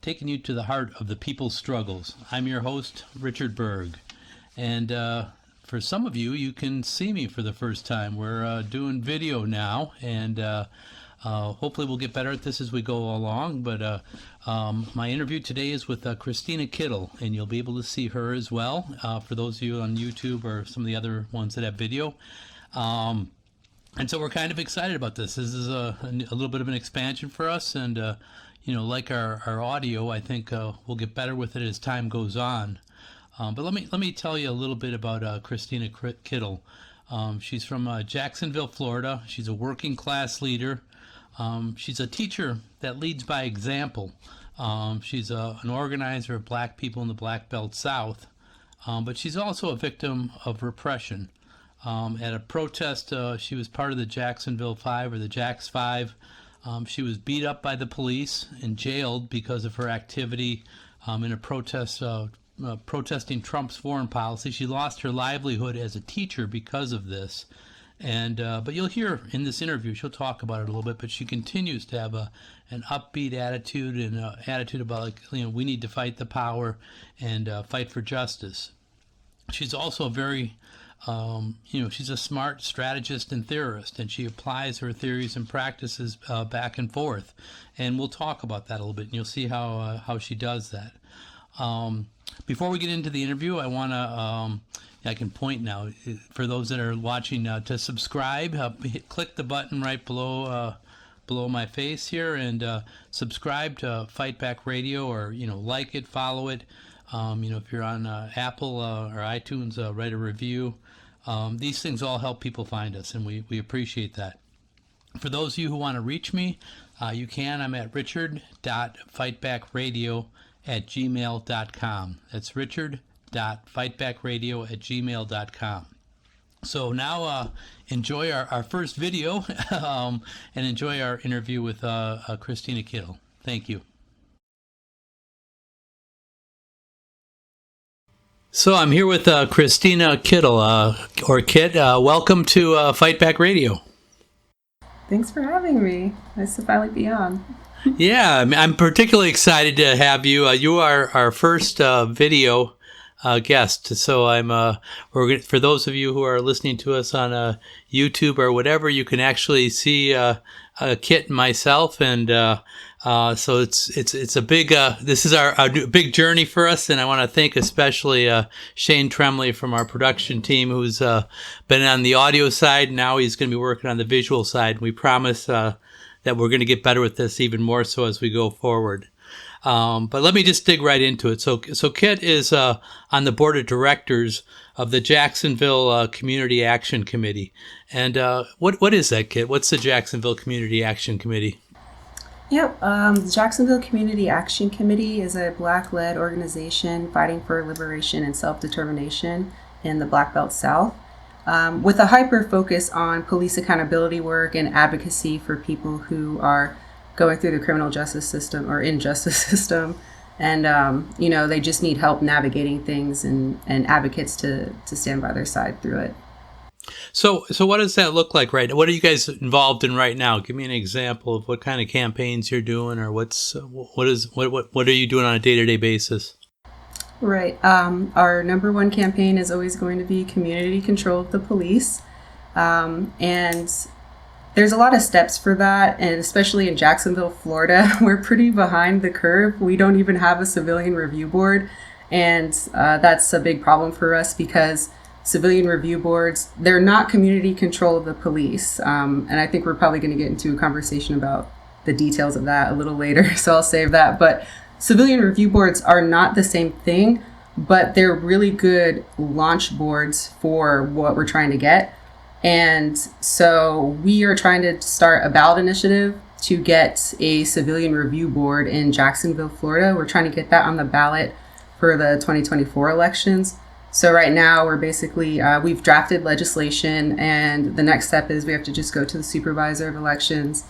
taking you to the heart of the people's struggles. I'm your host, Richard Berg. And for some of you, you can see me for the first time. We're doing video now, and hopefully we'll get better at this as we go along. But my interview today is with Christina Kittle, and you'll be able to see her as well for those of you on YouTube or some of the other ones that have video. And so we're kind of excited about this. This is a little bit of an expansion for us, and like our audio, I think we'll get better with it as time goes on. But let me tell you a little bit about Christina Kittle. She's from Jacksonville, Florida. She's a working class leader. She's a teacher that leads by example. She's an organizer of black people in the Black Belt South, but she's also a victim of repression. At a protest, she was part of the Jacksonville Five, or the Jax Five. She was beat up by the police and jailed because of her activity in a protest protesting Trump's foreign policy. She lost her livelihood as a teacher because of this. And but you'll hear in this interview, she'll talk about it a little bit, but she continues to have an upbeat attitude and attitude about, we need to fight the power and fight for justice. She's also very, she's a smart strategist and theorist, and she applies her theories and practices back and forth. And we'll talk about that a little bit, and you'll see how she does that. Before we get into the interview, I want to, I can point now, for those that are watching, to subscribe. Click the button right below my face here, and subscribe to Fight Back Radio, or, like it, follow it. If you're on Apple or iTunes, write a review. These things all help people find us, and we appreciate that. For those of you who want to reach me, you can. I'm at richard.fightbackradio@gmail.com. That's richard.fightbackradio@gmail.com. So now enjoy our first video and enjoy our interview with Christina Kittle. Thank you. So I'm here with Christina Kittle, or Kit. Welcome to Fight Back Radio. Thanks for having me. Nice to finally be on. Yeah, I'm particularly excited to have you. You are our first video guest. So for those of you who are listening to us on YouTube or whatever, you can actually see Kit and myself, and so it's a big this is our big journey for us, and I want to thank especially Shane Tremley from our production team, who's been on the audio side. Now he's going to be working on the visual side. We promise that we're going to get better with this even more so as we go forward. But let me just dig right into it. So Kit is on the board of directors of the Jacksonville Community Action Committee. And what is that, Kit? What's the Jacksonville Community Action Committee? Yep. The Jacksonville Community Action Committee is a Black-led organization fighting for liberation and self-determination in the Black Belt South, with a hyper focus on police accountability work and advocacy for people who are going through the criminal justice system or injustice system. And, they just need help navigating things and advocates to stand by their side through it. So what does that look like right now? What are you guys involved in right now? Give me an example of what kind of campaigns you're doing, or what are you doing on a day-to-day basis? Right. Our number one campaign is always going to be community control of the police. And there's a lot of steps for that, and especially in Jacksonville, Florida, we're pretty behind the curve. We don't even have a civilian review board, and that's a big problem for us because civilian review boards, they're not community control of the police. And I think we're probably going to get into a conversation about the details of that a little later, so I'll save that. But civilian review boards are not the same thing, but they're really good launch boards for what we're trying to get. And so we are trying to start a ballot initiative to get a civilian review board in Jacksonville, Florida. We're trying to get that on the ballot for the 2024 elections. So right now we're basically, we've drafted legislation, and the next step is we have to just go to the supervisor of elections.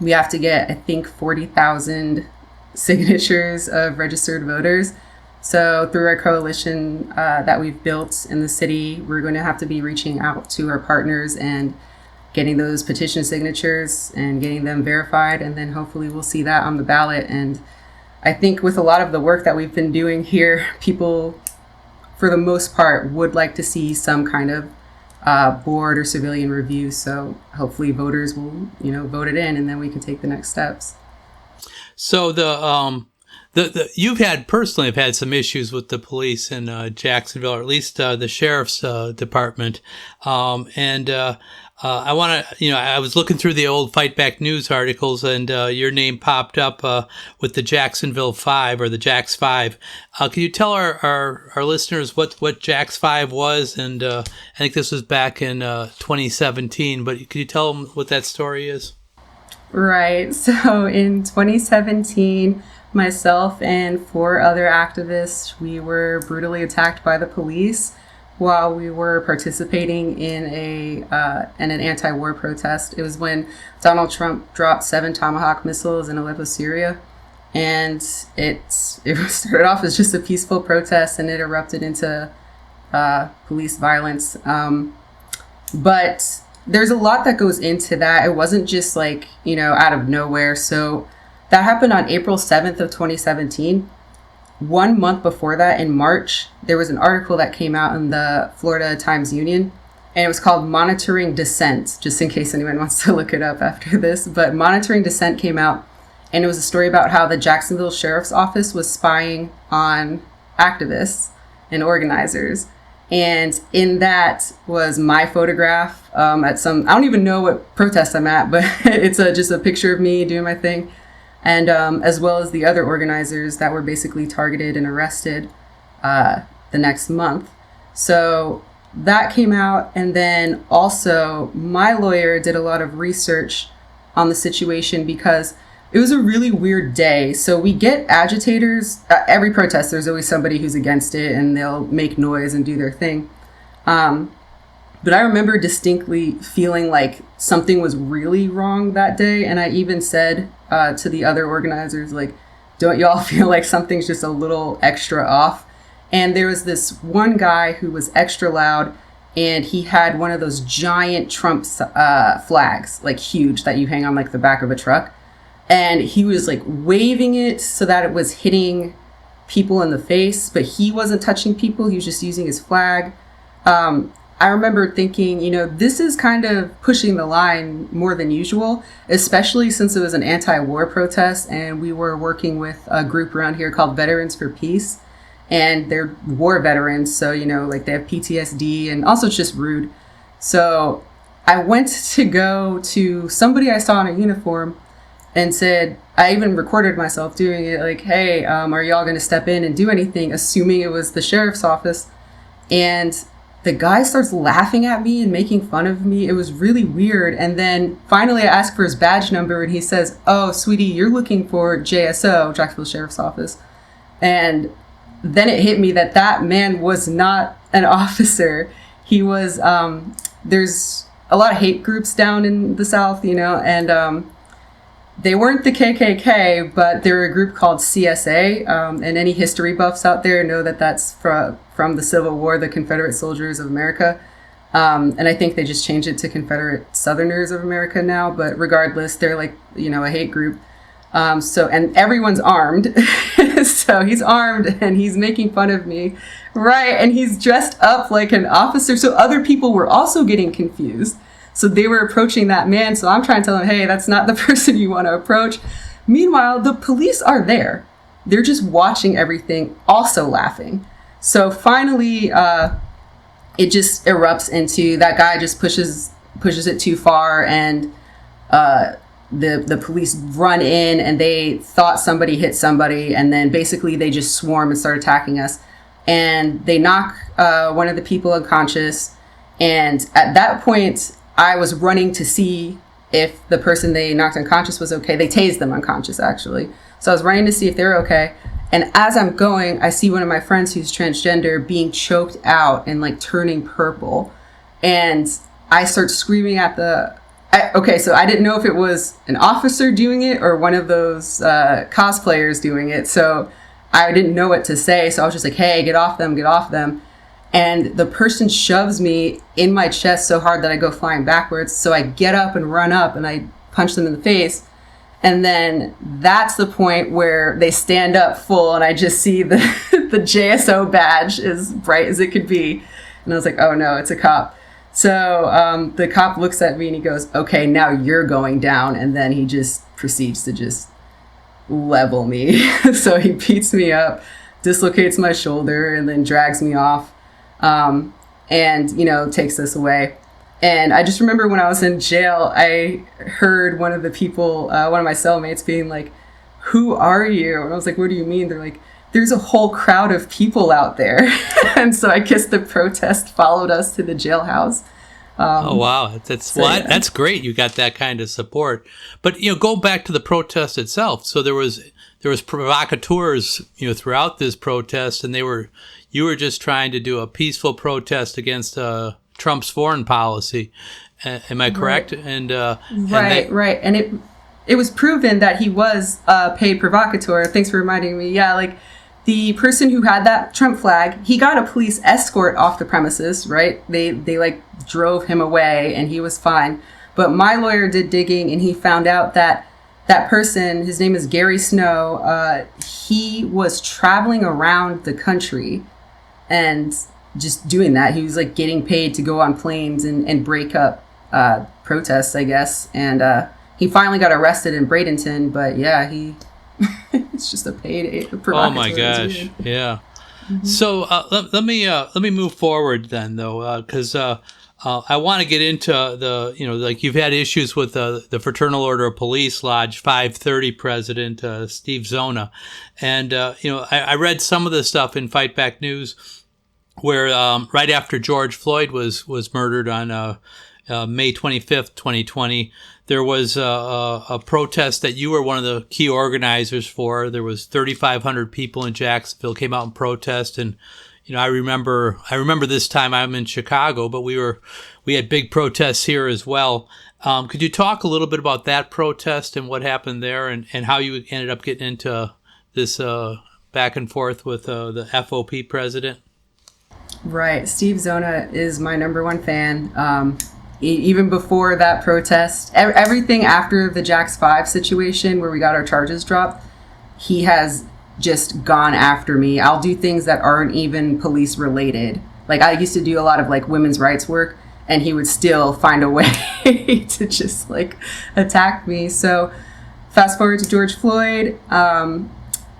We have to get, I think, 40,000 signatures of registered voters. So through our coalition that we've built in the city, we're going to have to be reaching out to our partners and getting those petition signatures and getting them verified. And then hopefully we'll see that on the ballot. And I think with a lot of the work that we've been doing here, people, for the most part, would like to see some kind of board or civilian review. So hopefully voters will, vote it in, and then we can take the next steps. So you've personally have had some issues with the police in Jacksonville, or at least the sheriff's department. I want to, I was looking through the old Fight Back News articles, and your name popped up with the Jacksonville 5 or the Jax 5. Can you tell our listeners what Jax 5 was? And I think this was back in 2017, but could you tell them what that story is? Right. So in 2017, myself and 4 other activists, we were brutally attacked by the police while we were participating in an anti-war protest. It was when Donald Trump dropped 7 Tomahawk missiles in Aleppo, Syria. And it started off as just a peaceful protest, and it erupted into police violence. But there's a lot that goes into that. It wasn't just out of nowhere. So that happened on April 7th of 2017. 1 month before that, in March, there was an article that came out in the Florida Times-Union, and it was called Monitoring Dissent, just in case anyone wants to look it up after this. But Monitoring Dissent came out, and it was a story about how the Jacksonville Sheriff's Office was spying on activists and organizers. And in that was my photograph at some, I don't even know what protest I'm at, but it's just a picture of me doing my thing. And as well as the other organizers that were basically targeted and arrested the next month. So that came out. And then also my lawyer did a lot of research on the situation because it was a really weird day. So we get agitators. Every protest, there's always somebody who's against it, and they'll make noise and do their thing. But I remember distinctly feeling like something was really wrong that day. And I even said to the other organizers, don't y'all feel like something's just a little extra off? And there was this one guy who was extra loud, and he had one of those giant Trump flags, huge, that you hang on the back of a truck. And he was waving it so that it was hitting people in the face, but he wasn't touching people. He was just using his flag. I remember thinking, this is kind of pushing the line more than usual, especially since it was an anti-war protest, and we were working with a group around here called Veterans for Peace, and they're war veterans. So, they have PTSD, and also it's just rude. So I went to go to somebody I saw in a uniform and said, I even recorded myself doing it, hey, are y'all going to step in and do anything, assuming it was the sheriff's office. And the guy starts laughing at me and making fun of me. It was really weird. And then finally I asked for his badge number, and he says, oh, sweetie, you're looking for JSO, Jacksonville Sheriff's Office. And then it hit me that man was not an officer. He was, there's a lot of hate groups down in the South, and they weren't the KKK, but they're a group called CSA, and any history buffs out there know that that's from the Civil War, the Confederate Soldiers of America. And I think they just changed it to Confederate Southerners of America now, but regardless, they're a hate group. And everyone's armed. So he's armed and he's making fun of me. Right. And he's dressed up like an officer. So other people were also getting confused. So they were approaching that man. So I'm trying to tell them, hey, that's not the person you want to approach. Meanwhile, the police are there. They're just watching everything, also laughing. So finally, it just erupts into that guy just pushes it too far, and the police run in, and they thought somebody hit somebody, and then basically they just swarm and start attacking us. And they knock one of the people unconscious. And at that point, I was running to see if the person they knocked unconscious was okay. They tased them unconscious, actually. So I was running to see if they were okay. And as I'm going, I see one of my friends who's transgender being choked out and turning purple. And I start screaming at so I didn't know if it was an officer doing it or one of those cosplayers doing it. So I didn't know what to say. So I was just hey, get off them, get off them. And the person shoves me in my chest so hard that I go flying backwards. So I get up and run up and I punch them in the face. And then that's the point where they stand up full, and I just see the the JSO badge as bright as it could be. And I was like, oh no, it's a cop. So the cop looks at me and he goes, okay, now you're going down. And then he just proceeds to just level me. So he beats me up, dislocates my shoulder, and then drags me off, and, you know, takes us away. And I just remember when I was in jail, I heard one of the people, one of my cellmates being like, who are you? And I was like, what do you mean? They're like, there's a whole crowd of people out there. And so I guess the protest followed us to the jailhouse. Oh, wow. That's great. You got that kind of support. But, you know, go back to the protest itself. So there was provocateurs, you know, throughout this protest, and you were just trying to do a peaceful protest against Trump's foreign policy. Am I correct? Right. Right. And it was proven that he was a paid provocateur. Thanks for reminding me. Yeah, like the person who had that Trump flag, he got a police escort off the premises, right? They like drove him away and he was fine. But my lawyer did digging and he found out that that person, his name is Gary Snow, he was traveling around the country and just doing that. He was like getting paid to go on planes and break up protests, I guess. And he finally got arrested in Bradenton, but yeah, it's just a paid provocateur. Oh my gosh, yeah. Mm-hmm. So let me move forward then, though, because I want to get into the, you know, like you've had issues with the Fraternal Order of Police Lodge 530 president Steve Zona, and you know, I read some of the stuff in Fight Back News where right after George Floyd was murdered on May 25th, 2020, there was a protest that you were one of the key organizers for. There was 3,500 people in Jacksonville came out and protest, and you know, I remember this time I'm in Chicago, but we had big protests here as well. Could you talk a little bit about that protest and what happened there, and how you ended up getting into this back and forth with the FOP president? Right. Steve Zona is my number one fan. Even before that protest, everything after the Jax 5 situation where we got our charges dropped, he has just gone after me. I'll do things that aren't even police related. Like I used to do a lot of like women's rights work, and he would still find a way to just like attack me. So fast forward to George Floyd,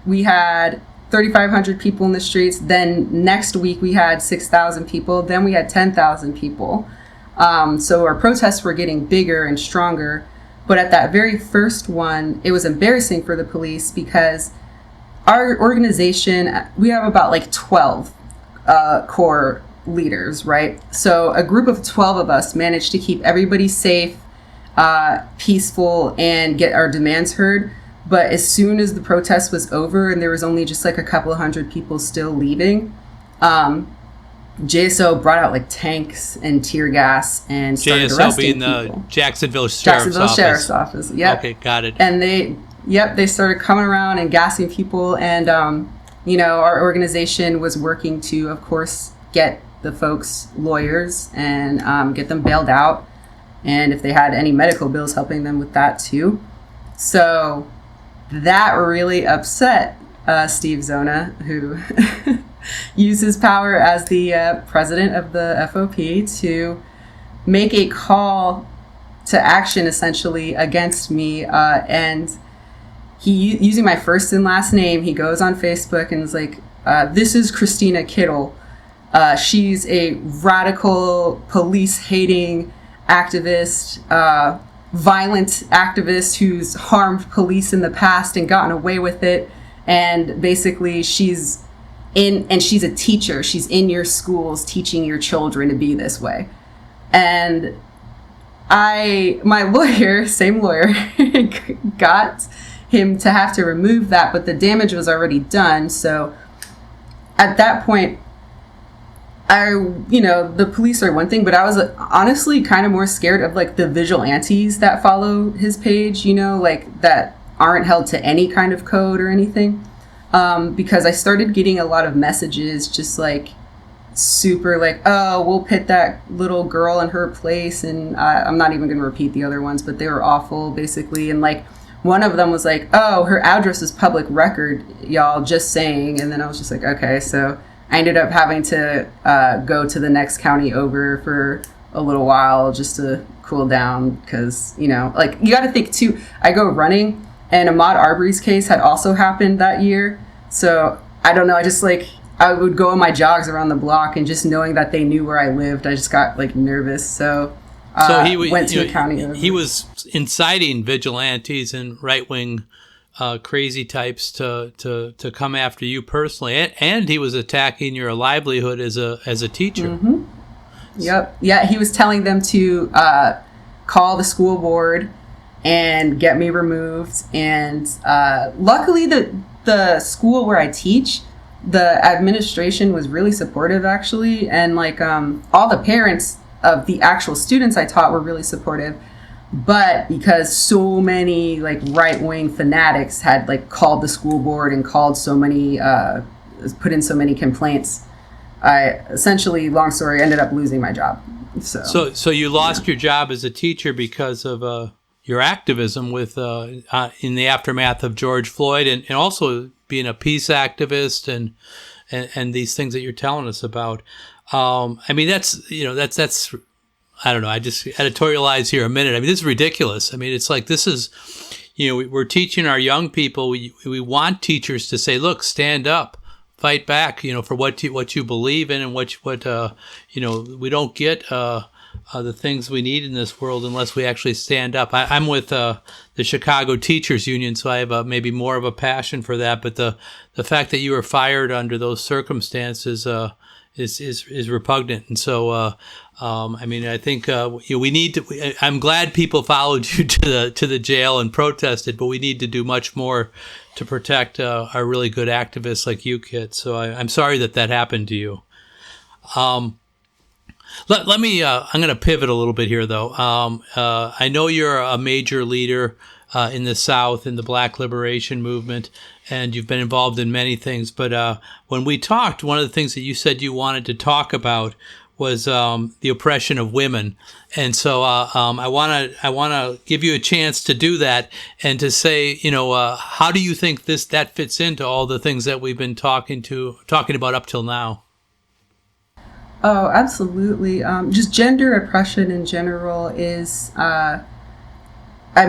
we had 3,500 people in the streets. Then next week we had 6,000 people. Then we had 10,000 people. So our protests were getting bigger and stronger. But at that very first one, it was embarrassing for the police because our organization, we have about like 12 core leaders, right? So a group of 12 of us managed to keep everybody safe, peaceful, and get our demands heard. But as soon as the protest was over and there was only just like a couple of hundred people still leaving, JSO brought out like tanks and tear gas and started arresting people. JSO being the Jacksonville Sheriff's Office. Yep. Okay, got it. And they started coming around and gassing people. And, you know, our organization was working to, of course, get the folks lawyers and get them bailed out. And if they had any medical bills, helping them with that too. So that really upset Steve Zona, who used his power as the president of the FOP to make a call to action essentially against me. And he, using my first and last name, he goes on Facebook and is like, this is Christina Kittle. She's a radical police-hating activist, violent activist who's harmed police in the past and gotten away with it. And basically she's a teacher. She's in your schools teaching your children to be this way. And my lawyer, same lawyer, got him to have to remove that, but the damage was already done. So at that point, the police are one thing, but I was honestly kind of more scared of like the vigilantes that follow his page, you know, like that aren't held to any kind of code or anything. Because I started getting a lot of messages just like super like, oh, we'll put that little girl in her place. And I'm not even going to repeat the other ones, but they were awful basically. And like, one of them was like, oh, her address is public record, y'all, just saying. And then I was just like, okay. So I ended up having to go to the next county over for a little while just to cool down, because, you know, like, you got to think too, I go running, and Ahmaud Arbery's case had also happened that year. So I don't know, I just like, I would go on my jogs around the block, and just knowing that they knew where I lived, I just got like nervous. So he went to a county over. He was inciting vigilantes and right-wing crazy types to come after you personally, and he was attacking your livelihood as a teacher. Mm-hmm. Yep. Yeah, he was telling them to call the school board and get me removed. And luckily, the school where I teach, the administration was really supportive, actually. And like all the parents of the actual students I taught were really supportive. But because so many like right-wing fanatics had like called the school board and called so many, put in so many complaints, I essentially, long story, ended up losing my job. So you lost your job as a teacher because of your activism with in the aftermath of George Floyd, and also being a peace activist and these things that you're telling us about. I mean, that's I don't know. I just editorialize here a minute. I mean, this is ridiculous. I mean, it's like, this is, we're teaching our young people. We want teachers to say, look, stand up. Fight back, for what you believe in, and what we don't get the things we need in this world unless we actually stand up. I'm with the Chicago Teachers Union, so I have maybe more of a passion for that. But the fact that you were fired under those circumstances is repugnant. And so, I mean, I think we need to. I'm glad people followed you to the jail and protested, but we need to do much more to protect our really good activists like you, Kit. So I'm sorry that happened to you. Let me. I'm going to pivot a little bit here, though. I know you're a major leader in the South in the Black Liberation Movement, and you've been involved in many things. But when we talked, one of the things that you said you wanted to talk about was the oppression of women, and so I want to give you a chance to do that and to say, how do you think that fits into all the things that we've been talking about up till now? Oh, absolutely. Just gender oppression in general is, I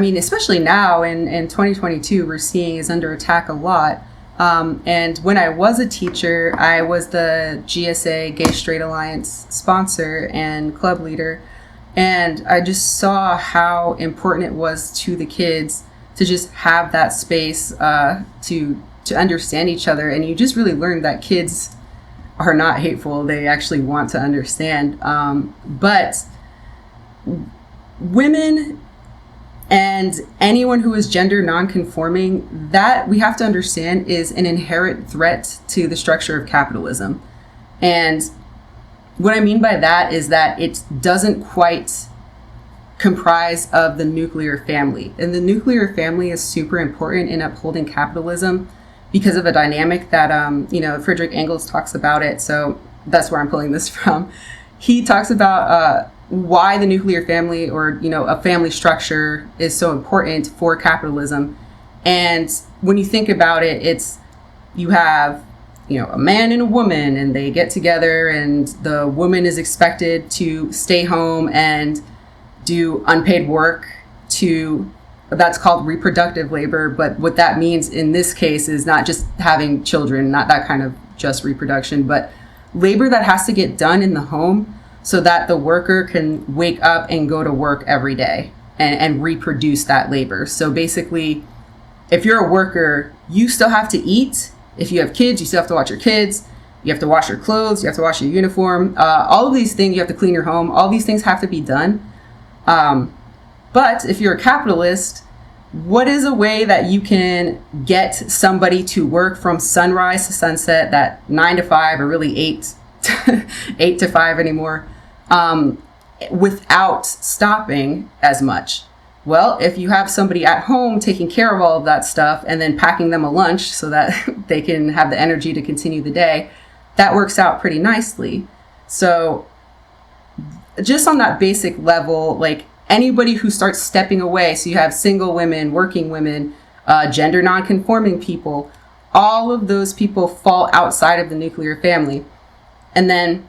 mean, especially now in 2022, we're seeing is under attack a lot. And when I was a teacher, I was the GSA Gay Straight Alliance sponsor and club leader. And I just saw how important it was to the kids to just have that space to understand each other. And you just really learn that kids are not hateful. They actually want to understand. But women and anyone who is gender nonconforming, that we have to understand is an inherent threat to the structure of capitalism. And what I mean by that is that it doesn't quite comprise of the nuclear family. And the nuclear family is super important in upholding capitalism because of a dynamic that, Friedrich Engels talks about it. So that's where I'm pulling this from. He talks about why the nuclear family, or a family structure, is so important for capitalism. And when you think about it, it's, you have a man and a woman, and they get together, and the woman is expected to stay home and do unpaid work that's called reproductive labor. But what that means in this case is not just having children, not that kind of just reproduction, but labor that has to get done in the home so that the worker can wake up and go to work every day and reproduce that labor. So basically, if you're a worker, you still have to eat. If you have kids, you still have to watch your kids. You have to wash your clothes. You have to wash your uniform. All of these things, you have to clean your home. All these things have to be done. But if you're a capitalist, what is a way that you can get somebody to work from sunrise to sunset, that 9 to 5, or really 8 to 5 anymore, without stopping as much? Well, if you have somebody at home taking care of all of that stuff and then packing them a lunch so that they can have the energy to continue the day, that works out pretty nicely. So just on that basic level, like, anybody who starts stepping away, so you have single women, working women, gender non-conforming people, all of those people fall outside of the nuclear family. And then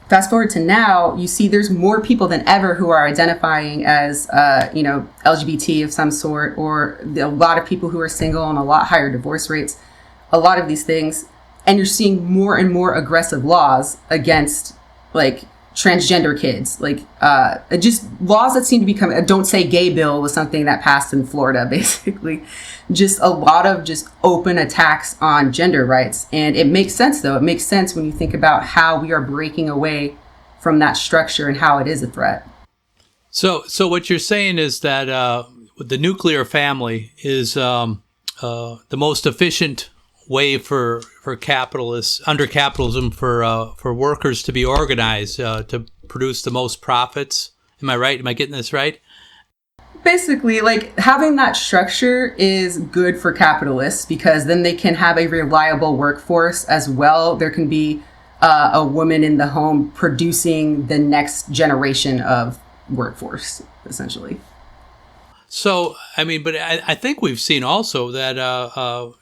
fast forward to now, you see there's more people than ever who are identifying as, LGBT of some sort, or a lot of people who are single and a lot higher divorce rates, a lot of these things. And you're seeing more and more aggressive laws against like transgender kids, like just laws that seem to become a don't say gay bill was something that passed in Florida, basically. Just a lot of just open attacks on gender rights. And it makes sense, though. It makes sense when you think about how we are breaking away from that structure and how it is a threat. So what you're saying is that the nuclear family is the most efficient way for capitalists under capitalism for workers to be organized to produce the most profits. Am I right? Am I getting this right? Basically, like having that structure is good for capitalists because then they can have a reliable workforce as well. There can be a woman in the home producing the next generation of workforce, essentially. So, I mean, but I think we've seen also that,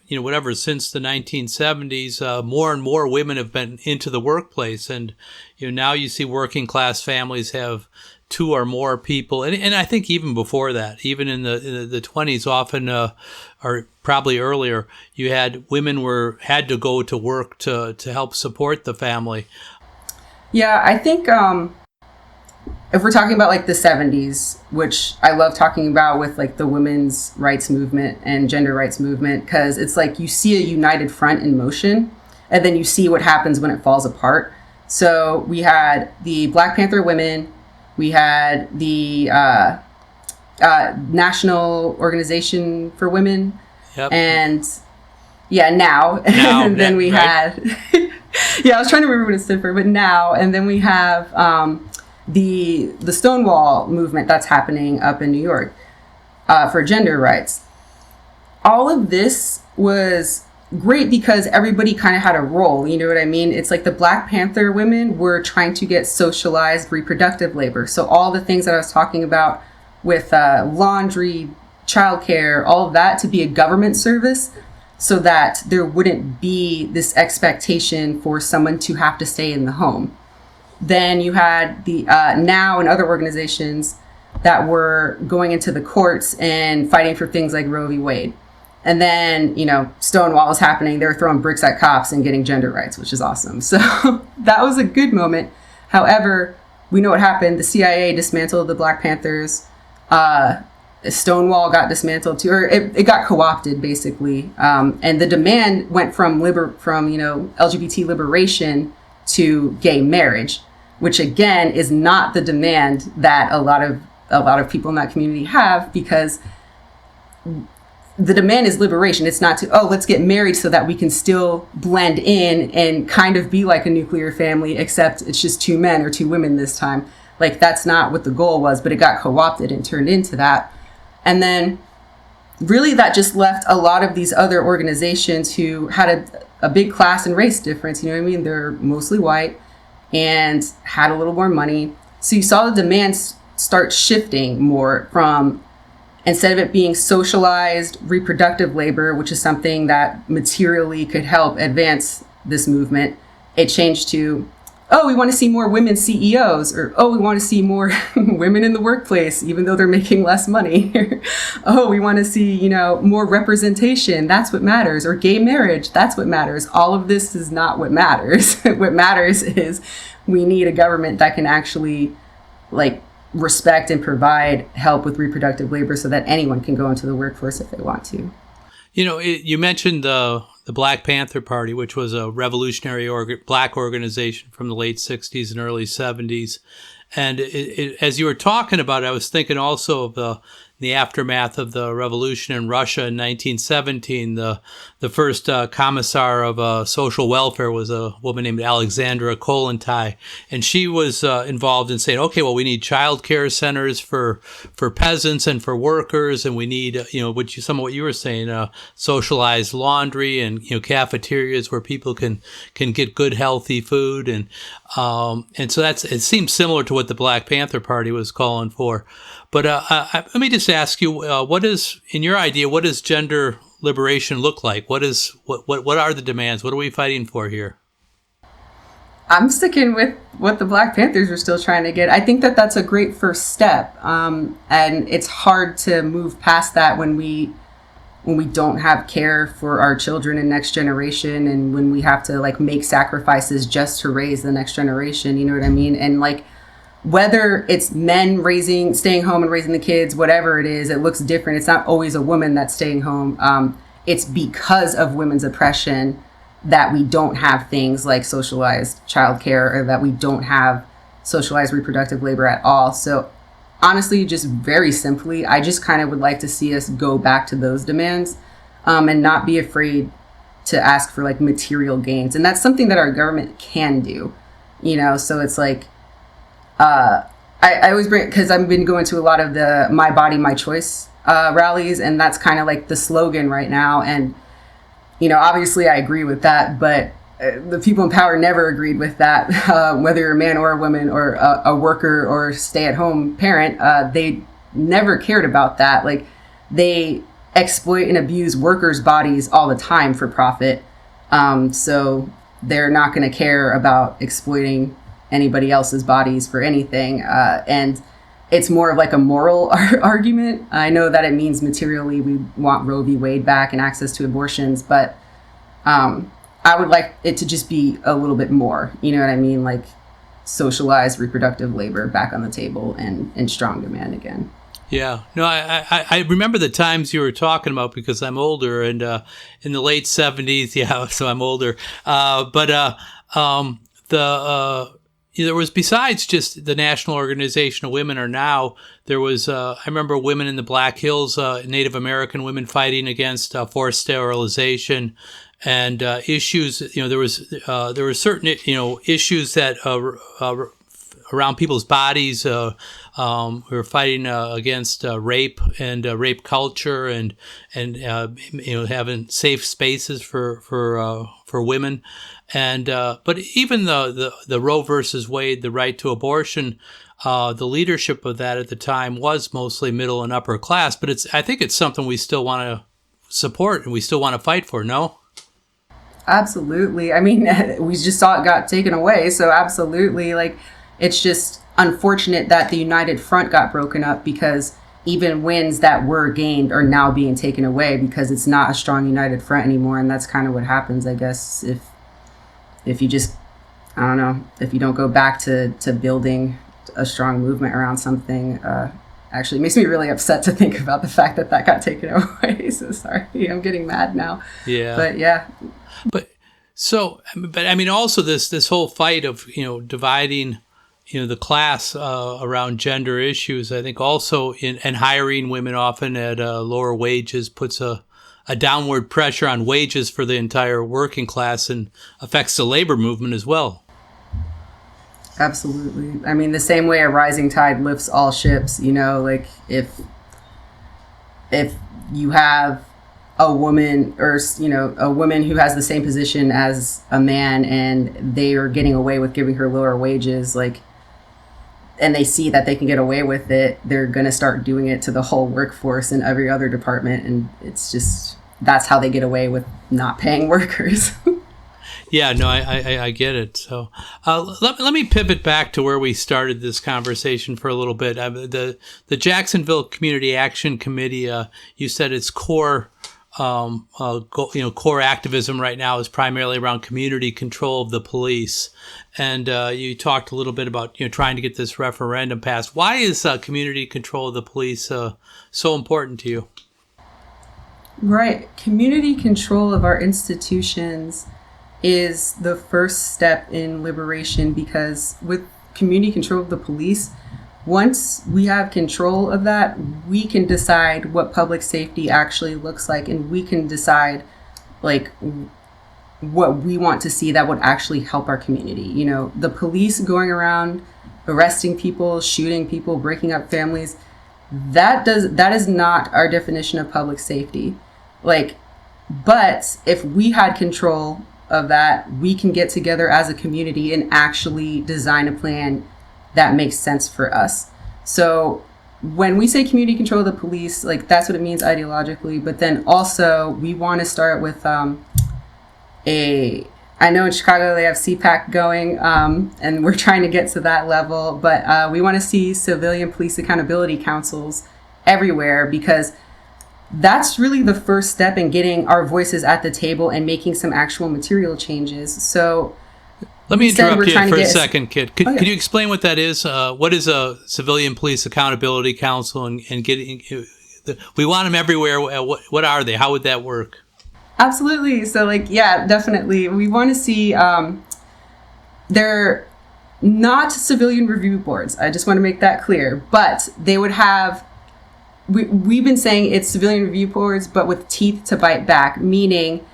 whatever, since the 1970s, more and more women have been into the workplace. And, now you see working class families have two or more people. And I think even before that, even in the 20s, often, or probably earlier, you had women had to go to work to help support the family. Yeah, I think if we're talking about like the 70s, which I love talking about with like the women's rights movement and gender rights movement, because it's like you see a united front in motion and then you see what happens when it falls apart. So we had the Black Panther women, we had the National Organization for Women, yep. And now. And then we had, I was trying to remember what it stood for, but now, and then we have the Stonewall movement that's happening up in New York for gender rights. All of this was great because everybody kind of had a role, you know what I mean? It's like the Black Panther women were trying to get socialized reproductive labor. So all the things that I was talking about with laundry, childcare, all of that to be a government service so that there wouldn't be this expectation for someone to have to stay in the home. Then you had the NOW and other organizations that were going into the courts and fighting for things like Roe v. Wade. And then, Stonewall was happening. They were throwing bricks at cops and getting gender rights, which is awesome. So that was a good moment. However, we know what happened. The CIA dismantled the Black Panthers. Stonewall got dismantled too, or it got co-opted basically. And the demand went from LGBT liberation to gay marriage, which again is not the demand that a lot of people in that community have, because the demand is liberation. It's not let's get married so that we can still blend in and kind of be like a nuclear family, except it's just two men or two women this time. Like that's not what the goal was, but it got co-opted and turned into that. And then really that just left a lot of these other organizations who had a big class and race difference. You know what I mean? They're mostly white and had a little more money. So you saw the demands start shifting more from, instead of it being socialized reproductive labor, which is something that materially could help advance this movement, it changed to, we want to see more women CEOs, or, we want to see more women in the workplace, even though they're making less money. We want to see, more representation. That's what matters. Or gay marriage. That's what matters. All of this is not what matters. What matters is we need a government that can actually respect and provide help with reproductive labor so that anyone can go into the workforce if they want to. You mentioned the Black Panther Party, which was a revolutionary black organization from the late 60s and early 70s. And as you were talking about it, I was thinking also of the aftermath of the revolution in Russia in 1917, the the first commissar of social welfare was a woman named Alexandra Kollontai, and she was involved in saying, okay, well, we need child care centers for peasants and for workers, and we need, some of what you were saying, socialized laundry and cafeterias where people can get good, healthy food, and so it seems similar to what the Black Panther Party was calling for. But let me just ask you, what is, in your idea, what does gender liberation look like? What are the demands? What are we fighting for here? I'm sticking with what the Black Panthers are still trying to get. I think that that's a great first step, and it's hard to move past that when we don't have care for our children and next generation, and when we have to make sacrifices just to raise the next generation. You know what I mean? And whether it's men staying home and raising the kids, whatever it is, it looks different. It's not always a woman that's staying home. It's because of women's oppression that we don't have things like socialized childcare, or that we don't have socialized reproductive labor at all. So honestly, just very simply, I just kind of would like to see us go back to those demands, and not be afraid to ask for material gains. And that's something that our government can do, so it's I always bring, because I've been going to a lot of the My Body, My Choice rallies, and that's kind of the slogan right now. And, obviously I agree with that, but the people in power never agreed with that, whether you're a man or a woman or a worker or stay-at-home parent. They never cared about that. They exploit and abuse workers' bodies all the time for profit. So they're not going to care about exploiting anybody else's bodies for anything. And it's more of a moral argument. I know that it means materially we want Roe v. Wade back and access to abortions, but I would like it to just be a little bit more, you know what I mean? Socialized reproductive labor back on the table and strong demand again. Yeah, no, I remember the times you were talking about, because I'm older, and in the late 70s, yeah, so I'm older. There was, besides just the National Organization of Women, or now, there was, I remember women in the Black Hills, Native American women fighting against forced sterilization, and issues, there were certain, issues that around people's bodies. We were fighting against rape and rape culture, and having safe spaces for women. And but even the Roe versus Wade, the right to abortion, the leadership of that at the time was mostly middle and upper class. But I think it's something we still want to support and we still want to fight for. No? Absolutely. I mean, we just saw it got taken away. So absolutely, it's just unfortunate that the United Front got broken up, because even wins that were gained are now being taken away because it's not a strong United Front anymore. And that's kind of what happens, I guess, if you just, I don't know, if you don't go back to building a strong movement around something. Actually, it makes me really upset to think about the fact that got taken away. So sorry, I'm getting mad now. Yeah. But yeah. But I mean, also this whole fight of, dividing, the class around gender issues, I think also and hiring women often at lower wages puts a downward pressure on wages for the entire working class and affects the labor movement as well. Absolutely. I mean, the same way a rising tide lifts all ships, if you have a woman, or, a woman who has the same position as a man, and they are getting away with giving her lower wages, and they see that they can get away with it, they're going to start doing it to the whole workforce and every other department. And it's just, that's how they get away with not paying workers. Yeah, no, I get it. So let me pivot back to where we started this conversation for a little bit. The Jacksonville Community Action Committee, you said its core core activism right now is primarily around community control of the police. And you talked a little bit about trying to get this referendum passed. Why is community control of the police so important to you? Right. Community control of our institutions is the first step in liberation, because with community control of the police, once we have control of that, we can decide what public safety actually looks like, and we can decide like what we want to see that would actually help our community. You know, the police going around arresting people, shooting people, breaking up families, that is not our definition of public safety. Like, but if we had control of that, we can get together as a community and actually design a plan that makes sense for us. So when we say community control of the police, like that's what it means ideologically. But then also we want to start with I know in Chicago they have CPAC going, and we're trying to get to that level. But we want to see civilian police accountability councils everywhere, because that's really the first step in getting our voices at the table and making some actual material changes. So let me interrupt you for a second, Kit. Could you explain what that is? What is a civilian police accountability council, and getting? We want them everywhere. What are they? How would that work? Absolutely. So, like, yeah, definitely. We want to see. They're not civilian review boards. I just want to make that clear. But they would have. We've been saying it's civilian review boards, but with teeth to bite back, meaning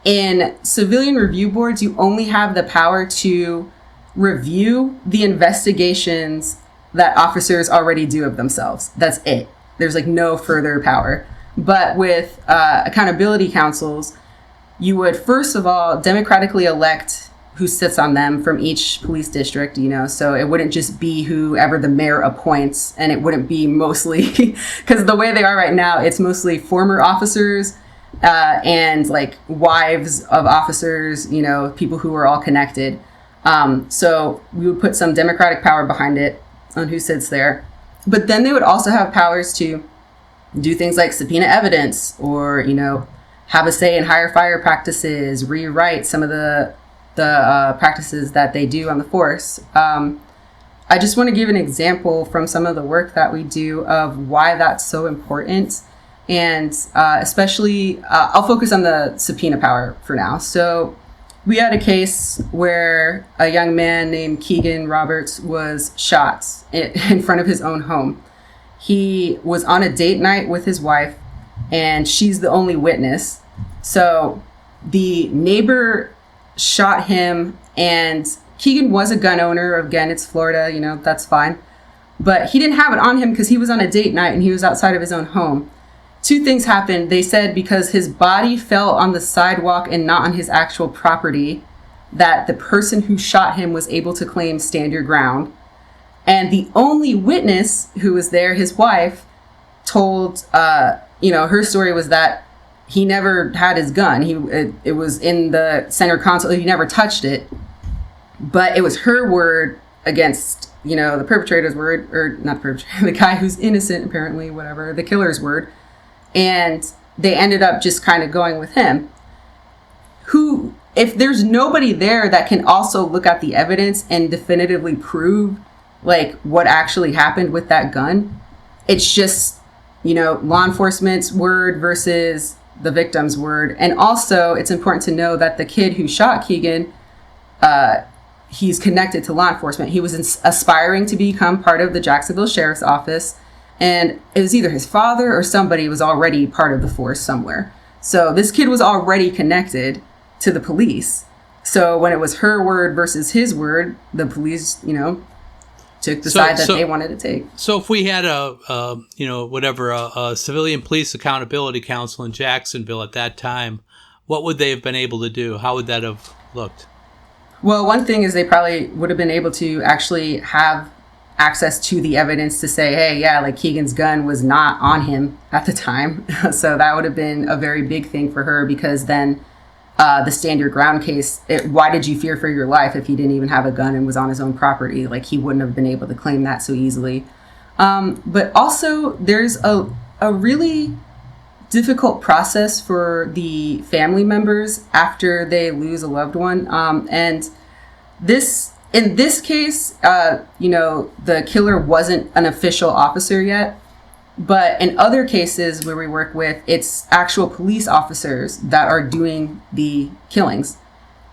in civilian review boards, you only have the power to review the investigations that officers already do of themselves. That's it. There's like no further power. But with accountability councils, you would first of all democratically elect who sits on them from each police district, you know, so it wouldn't just be whoever the mayor appoints, and it wouldn't be mostly, because the way they are right now, it's mostly former officers and like wives of officers, you know, people who are all connected. So we would put some democratic power behind it on who sits there. But then they would also have powers to do things like subpoena evidence, or, you know, have a say in hire fire practices, rewrite some of the practices that they do on the force. I just want to give an example from some of the work that we do of why that's so important. And especially, I'll focus on the subpoena power for now. So we had a case where a young man named Keegan Roberts was shot in front of his own home. He was on a date night with his wife, and she's the only witness. So the neighbor shot him, and Keegan was a gun owner. Again, it's Florida, you know, that's fine. But he didn't have it on him because he was on a date night and he was outside of his own home. Two things happened. They said because his body fell on the sidewalk and not on his actual property, that the person who shot him was able to claim stand your ground. And the only witness who was there, his wife, told, you know, her story was that he never had his gun. It was in the center console. He never touched it. But it was her word against, you know, the perpetrator's word, or not the perpetrator, the guy who's innocent, apparently, whatever, the killer's word. And they ended up just kind of going with him. Who, if there's nobody there that can also look at the evidence and definitively prove like what actually happened with that gun, it's just, you know, law enforcement's word versus the victim's word. And also it's important to know that the kid who shot Keegan, he's connected to law enforcement. He was aspiring to become part of the Jacksonville Sheriff's Office, and it was either his father or somebody was already part of the force somewhere. So this kid was already connected to the police. So when it was her word versus his word, the police, you know, took the side that they wanted to take. So if we had a civilian police accountability council in Jacksonville at that time, what would they have been able to do? How would that have looked? Well, one thing is they probably would have been able to actually have access to the evidence to say, hey, yeah, like Keegan's gun was not on him at the time. So that would have been a very big thing for her, because then the stand your ground case, why did you fear for your life if he didn't even have a gun and was on his own property? Like, he wouldn't have been able to claim that so easily. But also there's a really difficult process for the family members after they lose a loved one. And in this case, you know, the killer wasn't an official officer yet. But in other cases where we work with, it's actual police officers that are doing the killings,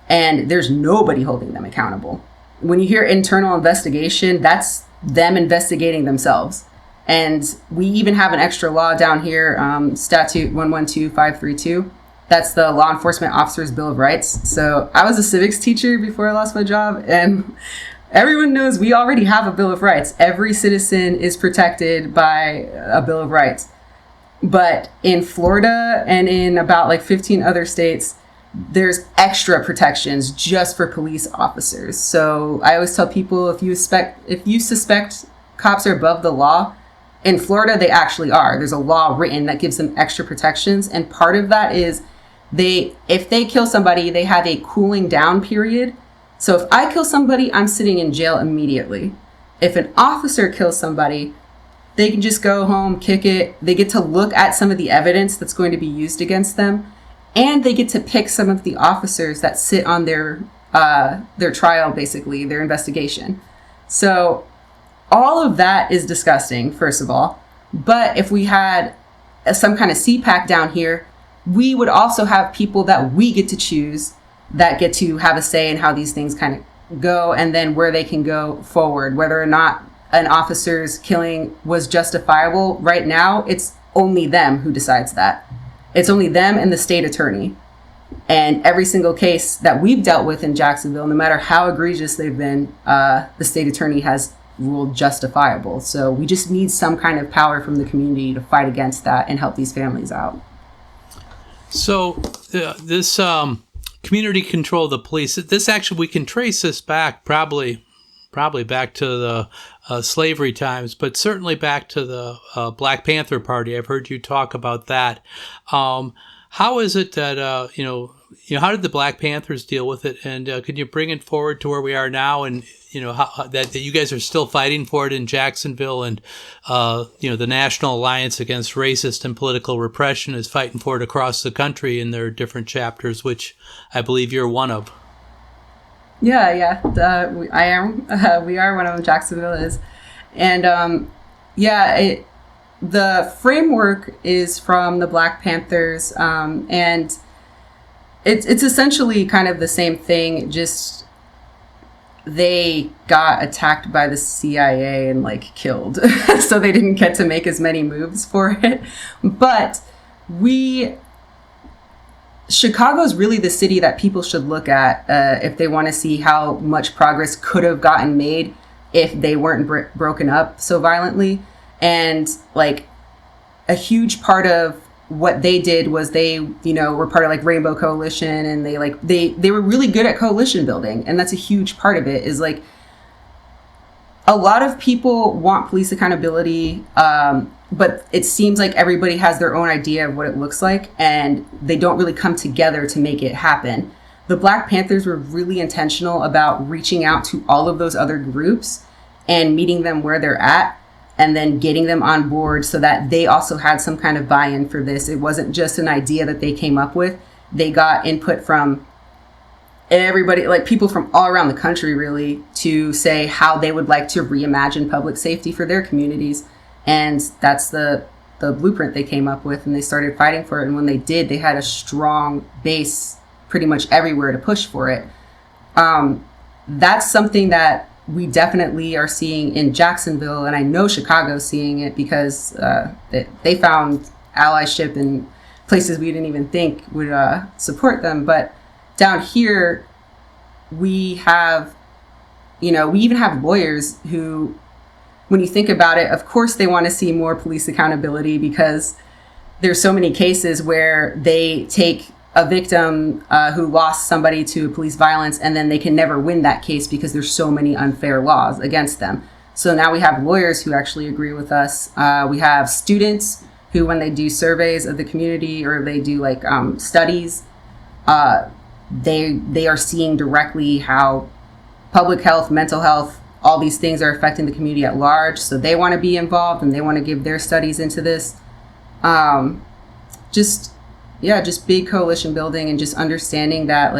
and there's nobody holding them accountable. When you hear internal investigation, that's them investigating themselves. And we even have an extra law down here, Statute 112532, That's the Law Enforcement Officers Bill of Rights. So I was a civics teacher before I lost my job, and everyone knows we already have a Bill of Rights. Every citizen is protected by a Bill of Rights. But in Florida and in about like 15 other states, there's extra protections just for police officers. So I always tell people, if you suspect cops are above the law, in Florida they actually are. There's a law written that gives them extra protections, and part of that is if they kill somebody, they have a cooling down period. So if I kill somebody, I'm sitting in jail immediately. If an officer kills somebody, they can just go home, kick it. They get to look at some of the evidence that's going to be used against them. And they get to pick some of the officers that sit on their trial, basically, their investigation. So all of that is disgusting, first of all. But if we had some kind of CPAC down here, we would also have people that we get to choose that get to have a say in how these things kind of go, and then where they can go forward, whether or not an officer's killing was justifiable. Right now, it's only them who decides that. It's only them and the state attorney. And every single case that we've dealt with in Jacksonville, no matter how egregious they've been, the state attorney has ruled justifiable. So we just need some kind of power from the community to fight against that and help these families out. So this community control of the police, this actually, we can trace this back probably back to the slavery times, but certainly back to the Black Panther Party. I've heard you talk about that. How is it that, how did the Black Panthers deal with it? And could you bring it forward to where we are now, and, how that you guys are still fighting for it in Jacksonville, and, the National Alliance Against Racist and Political Repression is fighting for it across the country in their different chapters, which I believe you're one of. Yeah. I am. We are one of them. Jacksonville is. And the framework is from the Black Panthers, and it's essentially kind of the same thing, just they got attacked by the CIA and killed. So they didn't get to make as many moves for it. But Chicago's really the city that people should look at if they want to see how much progress could have gotten made if they weren't broken up so violently. And a huge part of what they did was they, were part of Rainbow Coalition, and they were really good at coalition building. And that's a huge part of it, is a lot of people want police accountability, but it seems like everybody has their own idea of what it looks like, and they don't really come together to make it happen. The Black Panthers were really intentional about reaching out to all of those other groups and meeting them where they're at, and then getting them on board so that they also had some kind of buy-in for this. It wasn't just an idea that they came up with. They got input from everybody, people from all around the country, really, to say how they would like to reimagine public safety for their communities. And that's the blueprint they came up with, and they started fighting for it. And when they did, they had a strong base pretty much everywhere to push for it. That's something that we definitely are seeing in Jacksonville, and I know Chicago's seeing it because they found allyship in places we didn't even think would support them. But down here, we have, we even have lawyers who, when you think about it, of course they want to see more police accountability, because there's so many cases where they take a victim who lost somebody to police violence, and then they can never win that case because there's so many unfair laws against them. So now we have lawyers who actually agree with us. We have students who, when they do surveys of the community, or they do studies, they are seeing directly how public health, mental health, all these things are affecting the community at large. So they want to be involved, and they want to give their studies into this. Just big coalition building, and just understanding that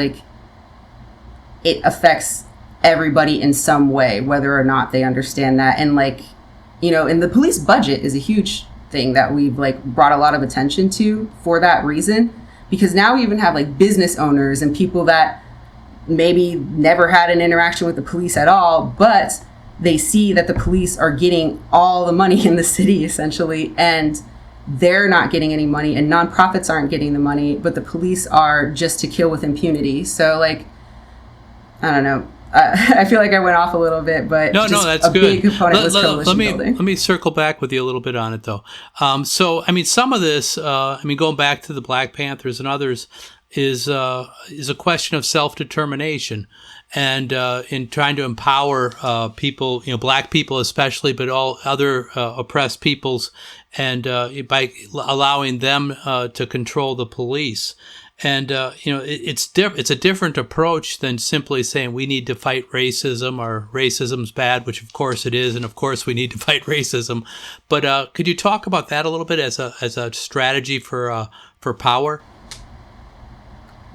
it affects everybody in some way, whether or not they understand that. And and the police budget is a huge thing that we've brought a lot of attention to for that reason, because now we even have business owners and people that maybe never had an interaction with the police at all, but they see that the police are getting all the money in the city essentially, and they're not getting any money and nonprofits aren't getting the money, but the police are just to kill with impunity. So like, I don't know. I feel like I went off a little bit, but no, that's good. Big component was coalition building. Let me circle back with you a little bit on it, though. So, I mean, some of this, going back to the Black Panthers and others, is a question of self-determination, and in trying to empower people, Black people especially, but all other oppressed peoples, and by allowing them to control the police. And, it's a different approach than simply saying we need to fight racism or racism's bad, which of course it is. And of course we need to fight racism. But could you talk about that a little bit as a strategy for power?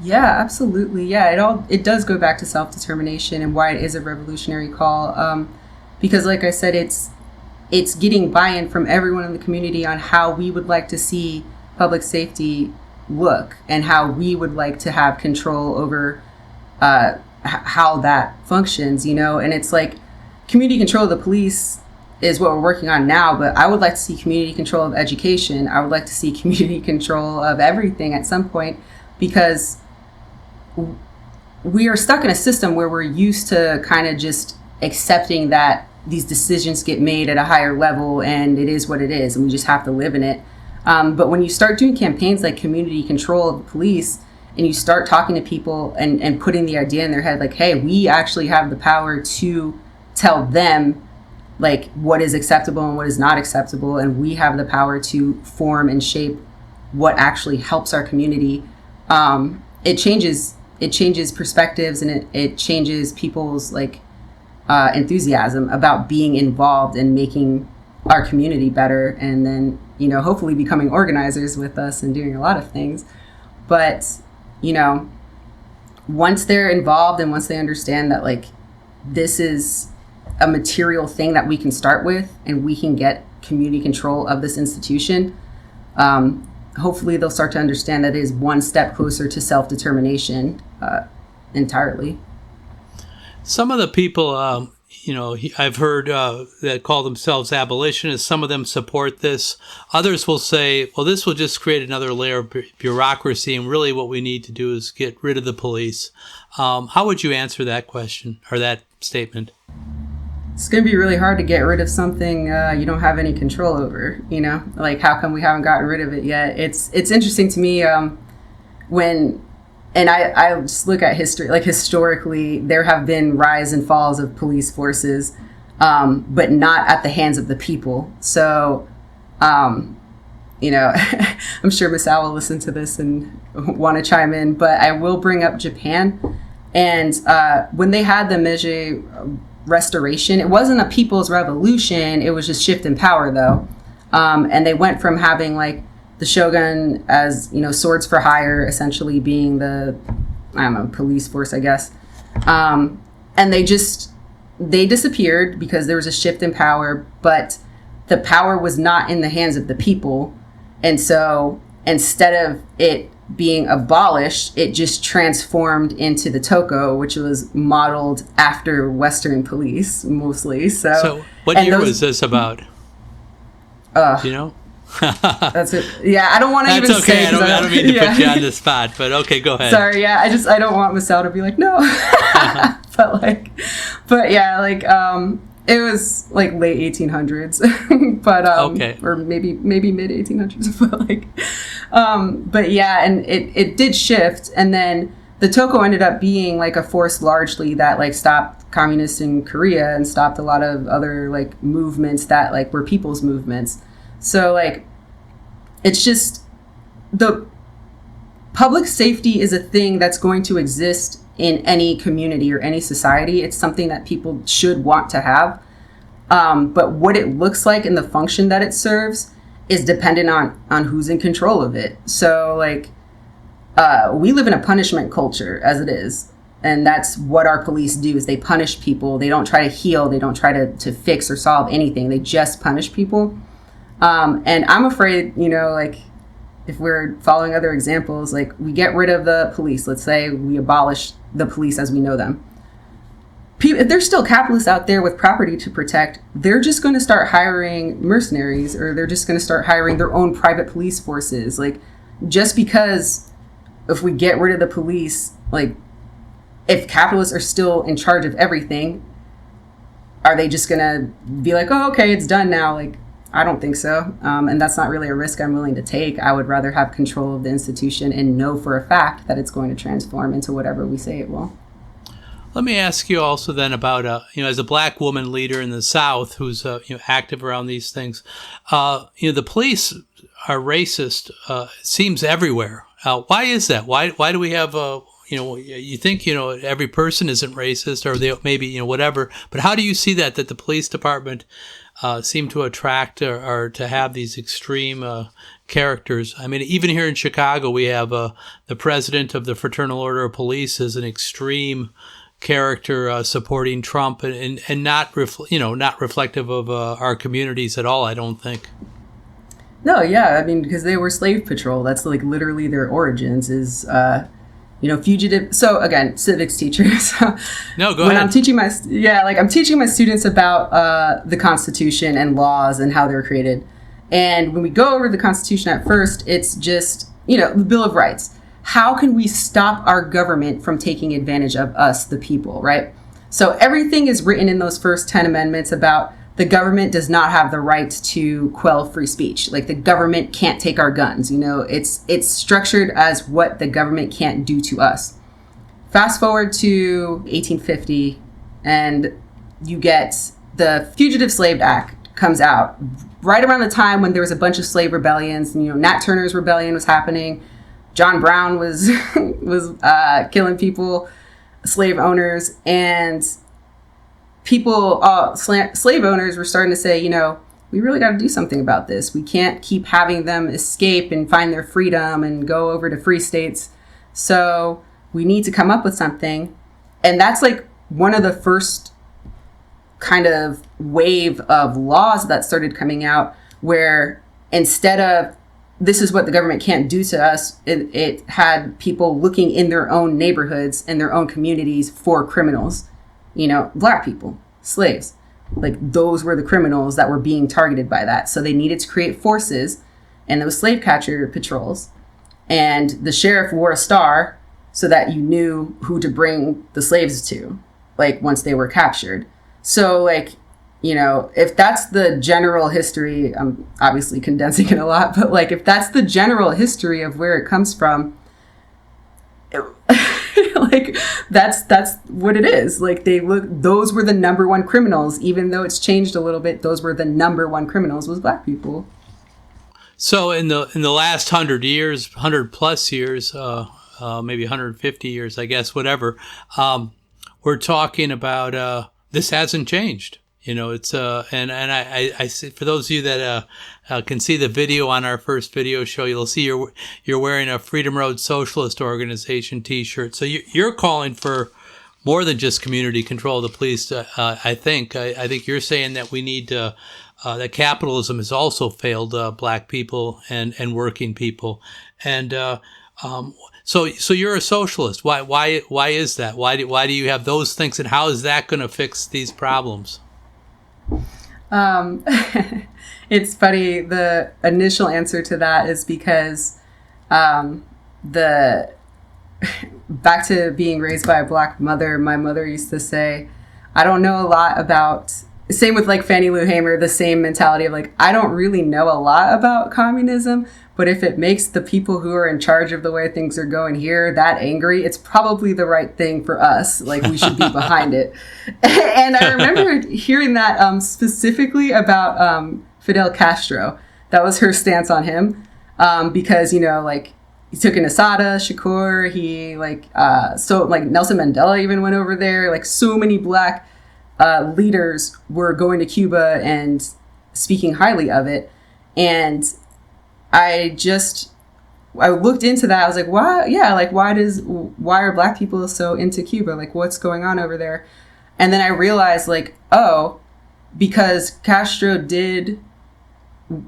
Yeah, absolutely. Yeah, it does go back to self-determination and why it is a revolutionary call. Because like I said, it's getting buy-in from everyone in the community on how we would like to see public safety look and how we would like to have control over how that functions, and it's like community control of the police is what we're working on now, but I would like to see community control of education. I would like to see community control of everything at some point, because we are stuck in a system where we're used to kind of just accepting that these decisions get made at a higher level and it is what it is and we just have to live in it. But when you start doing campaigns like community control of the police, and you start talking to people and putting the idea in their head, like, hey, we actually have the power to tell them like what is acceptable and what is not acceptable, and we have the power to form and shape what actually helps our community. It changes perspectives, and it changes people's like enthusiasm about being involved in making our community better, and then hopefully becoming organizers with us and doing a lot of things. But once they're involved and once they understand that like this is a material thing that we can start with and we can get community control of this institution, hopefully they'll start to understand that it is one step closer to self-determination entirely. Some of the people I've heard that call themselves abolitionists, some of them support this. Others will say, well, this will just create another layer of bureaucracy, and really what we need to do is get rid of the police. How would you answer that question or that statement? It's going to be really hard to get rid of something you don't have any control over, Like, how come we haven't gotten rid of it yet? It's interesting to me and I just look at history, like historically, there have been rise and falls of police forces, but not at the hands of the people. So, I'm sure Miss Al will listen to this and want to chime in, but I will bring up Japan. And when they had the Meiji Restoration, it wasn't a people's revolution. It was just shift in power, though. And they went from having like the shogun as, swords for hire, essentially being the, police force, I guess. And they disappeared because there was a shift in power, but the power was not in the hands of the people. And so instead of it being abolished, it just transformed into the toko, which was modeled after Western police mostly. So what year was this about? Do you know? That's it. Yeah, I don't want to even okay. say. I don't mean to put you on the spot, but okay, go ahead. Sorry, yeah, I don't want Miss Al to be like, no. but it was like late 1800s, but okay. Or maybe mid 1800s, but yeah, and it did shift, and then the toko ended up being like a force largely that like stopped communists in Korea and stopped a lot of other like movements that like were people's movements. So like, it's just the public safety is a thing that's going to exist in any community or any society. It's something that people should want to have. But what it looks like and the function that it serves is dependent on who's in control of it. So like, we live in a punishment culture as it is. And that's what our police do, is they punish people. They don't try to heal. They don't try to fix or solve anything. They just punish people. And I'm afraid, like if we're following other examples, like we get rid of the police, let's say we abolish the police as we know them. if there's still capitalists out there with property to protect, they're just going to start hiring mercenaries, or they're just going to start hiring their own private police forces. Like, just because if we get rid of the police, like, if capitalists are still in charge of everything, are they just going to be like, oh, okay, it's done now? Like, I don't think so. And that's not really a risk I'm willing to take. I would rather have control of the institution and know for a fact that it's going to transform into whatever we say it will. Let me ask you also then about, as a black woman leader in the South who's, active around these things, the police are racist, seems everywhere. Why is that? Why do we have, you think, every person isn't racist, or they maybe, whatever, but how do you see that the police department seem to attract or to have these extreme characters? I mean, even here in Chicago, we have the president of the Fraternal Order of Police is an extreme character supporting Trump and not reflective of our communities at all, I don't think. No, yeah, I mean, because they were slave patrol. That's like literally their origins is, fugitive. So again, civics teacher. So no, go ahead. I'm teaching my students about the Constitution and laws and how they were created. And when we go over the Constitution at first, it's just, the Bill of Rights. How can we stop our government from taking advantage of us, the people, right? So everything is written in those first 10 amendments about the government does not have the right to quell free speech. Like, the government can't take our guns. It's structured as what the government can't do to us. Fast forward to 1850, and you get the Fugitive Slave Act comes out right around the time when there was a bunch of slave rebellions. Nat Turner's rebellion was happening. John Brown was killing people, slave owners, and slave owners were starting to say, we really got to do something about this. We can't keep having them escape and find their freedom and go over to free states. So we need to come up with something. And that's like one of the first kind of wave of laws that started coming out, where instead of this is what the government can't do to us, it had people looking in their own neighborhoods and their own communities for criminals. Black people, slaves, like those were the criminals that were being targeted by that. So they needed to create forces, and those slave catcher patrols, and the sheriff wore a star so that you knew who to bring the slaves to, like once they were captured. So if that's the general history, I'm obviously condensing it a lot, but like if that's the general history of where it comes from, like that's what it is. Like those were the number one criminals, even though it's changed a little bit. Those were the number one criminals, was black people. So in the last 100 plus years, maybe 150 years, I guess, whatever, we're talking about this hasn't changed. It's and I see, for those of you that can see the video on our first video show, you'll see you're wearing a Freedom Road Socialist Organization T-shirt. So you're calling for more than just community control of the police. I think you're saying that we need that capitalism has also failed black people and working people. And so you're a socialist. Why is that? Why do you have those things, and how is that going to fix these problems? It's funny. The initial answer to that is because back to being raised by a black mother, my mother used to say, I don't know a lot about, same with like Fannie Lou Hamer, the same mentality of like, I don't really know a lot about communism, but if it makes the people who are in charge of the way things are going here that angry, it's probably the right thing for us. Like, we should be behind it. And I remember hearing that specifically about Fidel Castro. That was her stance on him because, he took in Asada, Shakur, so Nelson Mandela even went over there. Like, so many black leaders were going to Cuba and speaking highly of it. And I looked into that. I was like, why? Yeah, like, why are black people so into Cuba? Like, what's going on over there? And then I realized, like, oh, because Castro did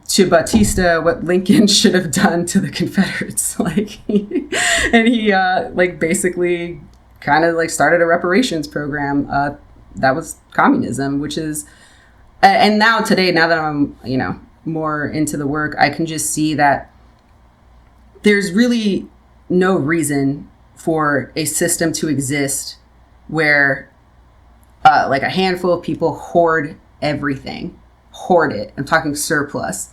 to Batista what Lincoln should have done to the Confederates. Like, he basically kind of like started a reparations program that was communism, which is, and now today, now that I'm, more into the work, I can just see that there's really no reason for a system to exist where like a handful of people hoard everything, hoard it. I'm talking surplus.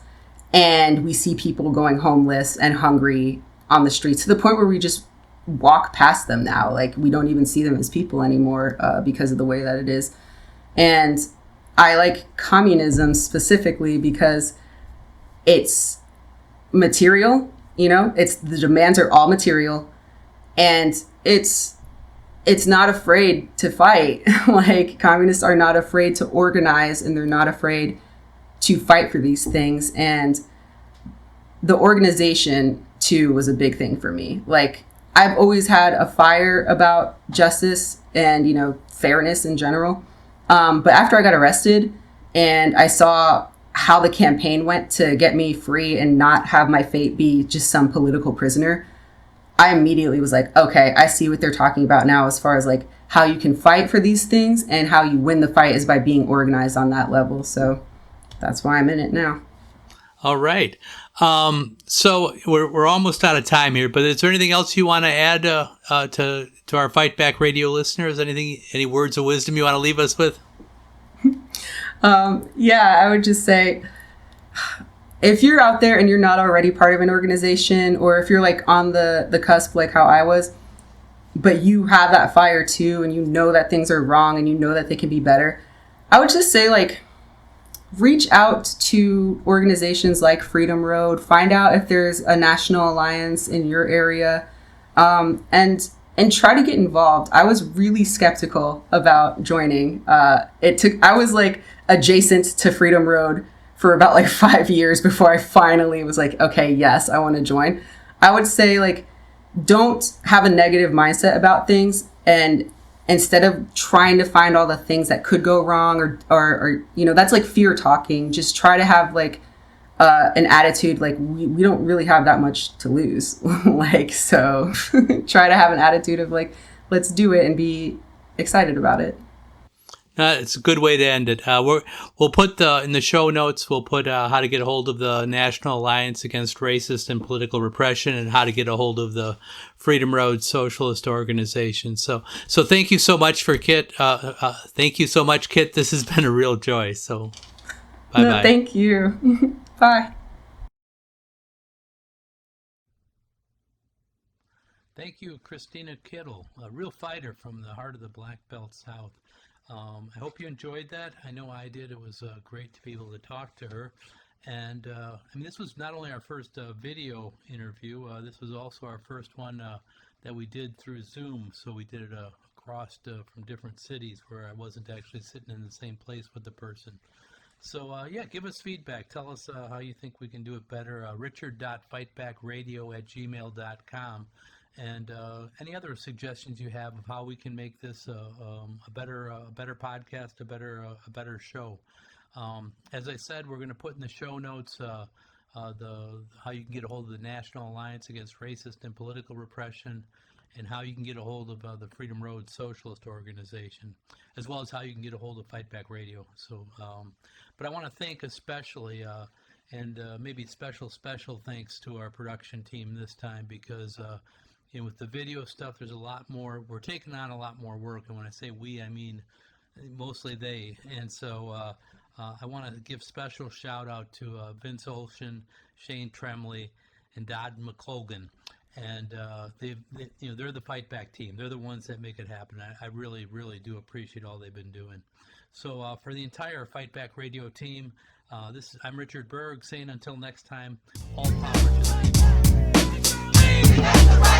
And we see people going homeless and hungry on the streets to the point where we just walk past them now. Like, we don't even see them as people anymore because of the way that it is. And I like communism specifically because it's material, it's the demands are all material, and it's not afraid to fight. Like, communists are not afraid to organize, and they're not afraid to fight for these things. And the organization too was a big thing for me. Like, I've always had a fire about justice and, fairness in general. But after I got arrested and I saw how the campaign went to get me free and not have my fate be just some political prisoner, I immediately was like, okay, I see what they're talking about now as far as like how you can fight for these things, and how you win the fight is by being organized on that level. So that's why I'm in it now. All right. So we're almost out of time here, but is there anything else you want to add to our Fight Back Radio listeners? Any words of wisdom you want to leave us with? Yeah, I would just say, if you're out there and you're not already part of an organization, or if you're like on the cusp, like how I was, but you have that fire too, and you know that things are wrong and you know that they can be better, I would just say, like, reach out to organizations like Freedom Road, find out if there's a national alliance in your area, and try to get involved. I was really skeptical about joining. I was like adjacent to Freedom Road for about like 5 years before I finally was like, okay, yes, I want to join. I would say, like, don't have a negative mindset about things, and instead of trying to find all the things that could go wrong or that's like fear talking, just try to have like an attitude like we don't really have that much to lose. Like, so try to have an attitude of like, let's do it and be excited about it. It's a good way to end it. We'll put in the show notes, we'll put how to get a hold of the National Alliance Against Racist and Political Repression, and how to get a hold of the Freedom Road Socialist Organization. So thank you so much for Kit. Thank you so much, Kit. This has been a real joy. So bye-bye. No, thank you. Bye. Thank you, Christina Kittle, a real fighter from the heart of the Black Belt South. I hope you enjoyed that. I know I did. It was great to be able to talk to her. And this was not only our first video interview, this was also our first one that we did through Zoom. So we did it across from different cities where I wasn't actually sitting in the same place with the person. So yeah, give us feedback. Tell us how you think we can do it better. richard.fightbackradio@gmail.com. And any other suggestions you have of how we can make this a better podcast, a better show. As I said, we're going to put in the show notes how you can get a hold of the National Alliance Against Racist and Political Repression, and how you can get a hold of the Freedom Road Socialist Organization, as well as how you can get a hold of Fight Back Radio. So, but I want to thank especially, and maybe special thanks to our production team this time, because with the video stuff, there's a lot more. We're taking on a lot more work, and when I say we, I mean mostly they. And so I want to give special shout out to Vince Olshan, Shane Tremley, and Dodd McClogan. And they're the Fight Back team. They're the ones that make it happen. I really, really do appreciate all they've been doing. So for the entire Fight Back Radio team, I'm Richard Berg saying until next time, all power to the people.